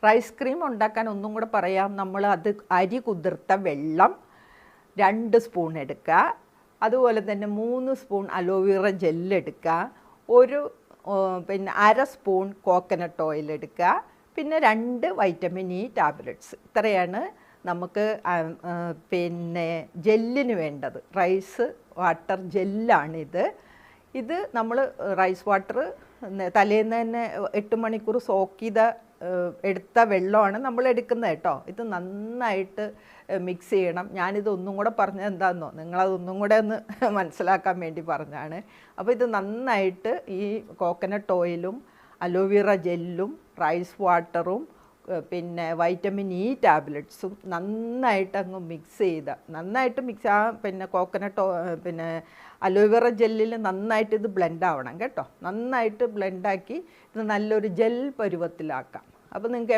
Rice cream ഉണ്ടാക്കാൻ ഒന്നും കൂടെ പറയാം. നമ്മൾ അത് അരി കുതിർത്ത വെള്ളം 2 സ്പൂൺ എടുക്കുക. അതുപോലെ തന്നെ 3 സ്പൂൺ അലോവേറ ജെല്ല് എടുക്കുക. പിന്നെ 1/2 സ്പൂൺ കോക്കനട്ട് ഓയിൽ എടുക്കുക. പിന്നെ 2 വൈറ്റമിൻ ഇ ടാബ്ലറ്റ്സ്. ഇത്രയാണ് നമുക്ക് പിന്നെ ജെല്ലിന് വേണ്ടത്. റൈസ് വാട്ടർ ജെല്ലാണിത്. ഇത് നമ്മൾ റൈസ് വാട്ടർ തലേന്ന് തന്നെ 8 മണിക്കൂർ സോക്ക് ചെയ്ത എടുത്ത വെള്ളമാണ് നമ്മൾ എടുക്കുന്നത് കേട്ടോ. ഇത് നന്നായിട്ട് മിക്സ് ചെയ്യണം. ഞാനിത് ഒന്നും കൂടെ പറഞ്ഞത് എന്താണെന്നോ, നിങ്ങളതൊന്നും കൂടെ ഒന്ന് മനസ്സിലാക്കാൻ വേണ്ടി പറഞ്ഞാണ്. അപ്പോൾ ഇത് നന്നായിട്ട് ഈ കോക്കനട്ട് ഓയിലും അലോവേറ ജെല്ലും റൈസ് വാട്ടറും പിന്നെ വൈറ്റമിൻ ഇ ടാബ്ലറ്റ്സും നന്നായിട്ടങ്ങ് നന്നായിട്ട് മിക്സ് പിന്നെ കോക്കനട്ട് പിന്നെ അലോവേറ ജെല്ലിൽ നന്നായിട്ട് ഇത് ബ്ലെൻഡ് ആവണം കേട്ടോ. നന്നായിട്ട് ബ്ലെൻഡാക്കി ഇത് നല്ലൊരു ജെൽ പരുവത്തിലാക്കാം. അപ്പോൾ നിങ്ങൾക്ക്